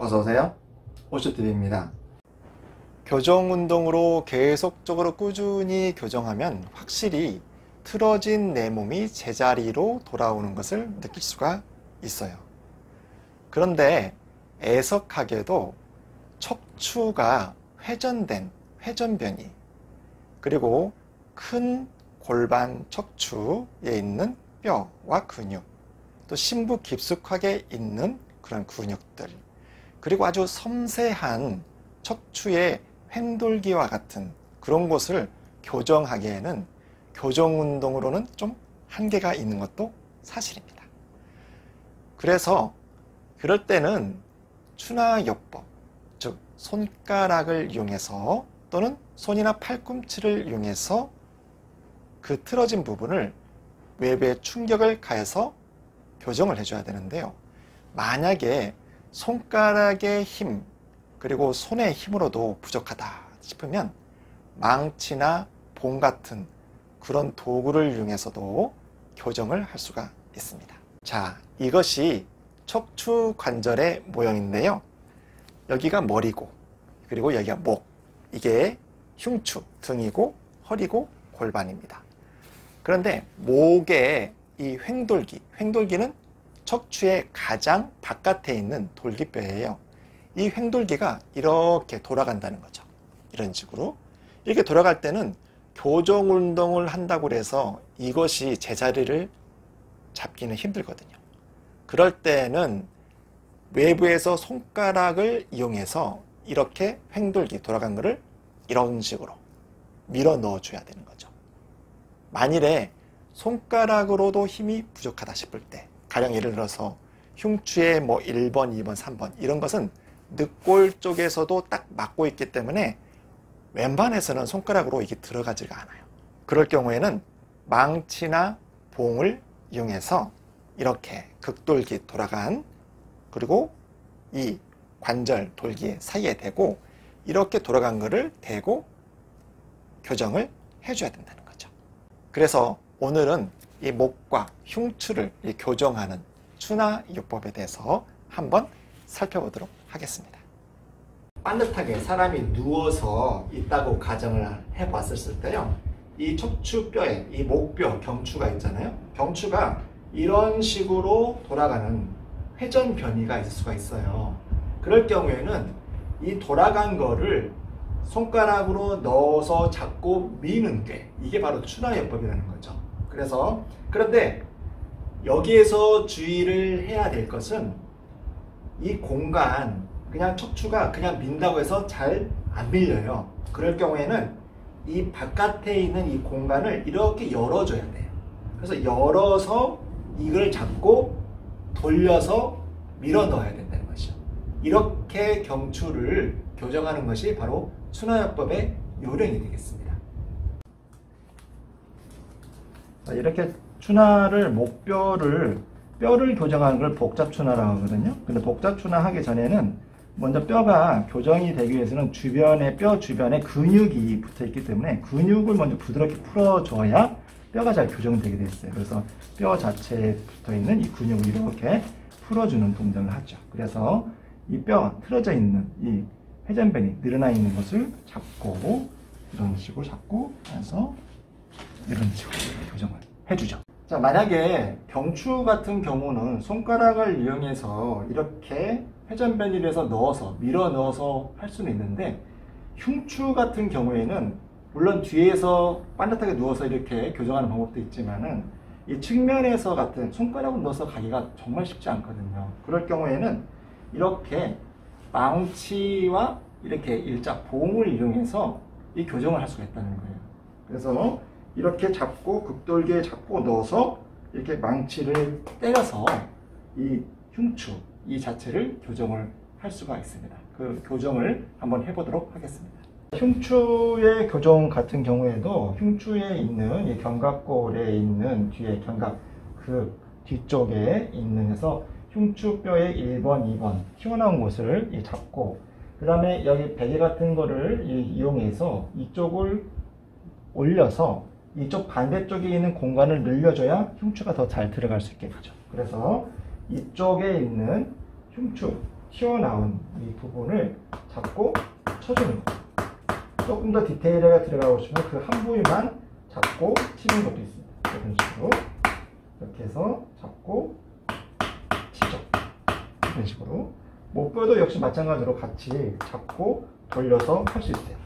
어서오세요. 오슈TV입니다. 교정 운동으로 계속적으로 꾸준히 교정하면 확실히 틀어진 내 몸이 제자리로 돌아오는 것을 느낄 수가 있어요. 그런데 애석하게도 척추가 회전된 회전변이, 그리고 큰 골반 척추에 있는 뼈와 근육, 또 심부 깊숙하게 있는 그런 근육들, 그리고 아주 섬세한 척추의 횡돌기와 같은 그런 곳을 교정하기에는 교정 운동으로는 좀 한계가 있는 것도 사실입니다. 그래서 그럴 때는 추나요법, 즉 손가락을 이용해서 또는 손이나 팔꿈치를 이용해서 그 틀어진 부분을 외부에 충격을 가해서 교정을 해줘야 되는데요. 만약에 손가락의 힘, 그리고 손의 힘으로도 부족하다 싶으면 망치나 봉 같은 그런 도구를 이용해서도 교정을 할 수가 있습니다. 자, 이것이 척추 관절의 모형인데요. 여기가 머리고, 그리고 여기가 목, 이게 흉추, 등이고 허리고 골반입니다. 그런데 목의 이 횡돌기는 척추의 가장 바깥에 있는 돌기뼈예요. 이 횡돌기가 이렇게 돌아간다는 거죠. 이런 식으로. 이렇게 돌아갈 때는 교정 운동을 한다고 해서 이것이 제자리를 잡기는 힘들거든요. 그럴 때는 외부에서 손가락을 이용해서 이렇게 횡돌기 돌아간 거를 이런 식으로 밀어 넣어 줘야 되는 거죠. 만일에 손가락으로도 힘이 부족하다 싶을 때, 가령 예를 들어서 흉추의 뭐 1번, 2번, 3번 이런 것은 늑골 쪽에서도 딱 맞고 있기 때문에 왼반에서는 손가락으로 이게 들어가지가 않아요. 그럴 경우에는 망치나 봉을 이용해서 이렇게 극돌기 돌아간, 그리고 이 관절 돌기 사이에 대고 이렇게 돌아간 거를 대고 교정을 해줘야 된다는 거죠. 그래서 오늘은 이 목과 흉추를 교정하는 추나요법에 대해서 한번 살펴보도록 하겠습니다. 반듯하게 사람이 누워서 있다고 가정을 해봤을 때요, 이 척추뼈에 이 목뼈 경추가 있잖아요. 경추가 이런 식으로 돌아가는 회전 변이가 있을 수가 있어요. 그럴 경우에는 이 돌아간 거를 손가락으로 넣어서 잡고 미는 게, 이게 바로 추나요법이라는 거죠. 그런데 여기에서 주의를 해야 될 것은 이 공간, 그냥 척추가 그냥 민다고 해서 잘 안 밀려요. 그럴 경우에는 이 바깥에 있는 이 공간을 이렇게 열어줘야 돼요. 그래서 열어서 이걸 잡고 돌려서 밀어 넣어야 된다는 것이죠. 이렇게 경추를 교정하는 것이 바로 추나요법의 요령이 되겠습니다. 이렇게 추나를, 뼈를 교정하는 걸 복잡추나라고 하거든요. 근데 복잡추나 하기 전에는 먼저 뼈가 교정이 되기 위해서는 뼈 주변에 근육이 붙어 있기 때문에 근육을 먼저 부드럽게 풀어줘야 뼈가 잘 교정되게 되어 있어요. 그래서 뼈 자체에 붙어 있는 이 근육을 이렇게 풀어주는 동작을 하죠. 그래서 이 뼈 틀어져 있는 이 회전변이 늘어나 있는 것을 잡고, 이런 식으로 잡고 해서 이런 식으로 교정을 해주죠. 자, 만약에 경추 같은 경우는 손가락을 이용해서 이렇게 회전변이를 해서 밀어 넣어서 할 수는 있는데, 흉추 같은 경우에는 물론 뒤에서 반듯하게 누워서 이렇게 교정하는 방법도 있지만은 이 측면에서 같은 손가락을 넣어서 가기가 정말 쉽지 않거든요. 그럴 경우에는 이렇게 망치와 이렇게 일자 봉을 이용해서 이 교정을 할 수가 있다는 거예요. 그래서 이렇게 잡고 극돌기에 잡고 넣어서 이렇게 망치를 때려서 이 흉추 이 자체를 교정을 할 수가 있습니다. 그 교정을 한번 해보도록 하겠습니다. 흉추의 교정 같은 경우에도 흉추에 있는 이 견갑골에 있는 뒤에 견갑 그 뒤쪽에 있는 해서 흉추뼈의 1번, 2번 튀어나온 곳을 잡고, 그 다음에 여기 베개 같은 거를 이용해서 이쪽을 올려서 이쪽 반대쪽에 있는 공간을 늘려줘야 흉추가 더 잘 들어갈 수 있게 되죠. 그래서 이쪽에 있는 흉추 튀어나온 이 부분을 잡고 쳐주는 거예요. 조금 더 디테일에 들어가고 싶으면 그 한 부위만 잡고 치는 것도 있습니다. 이런 식으로 이렇게 해서 잡고 치죠. 이런 식으로 목뼈도 역시 마찬가지로 같이 잡고 돌려서 할 수 있어요.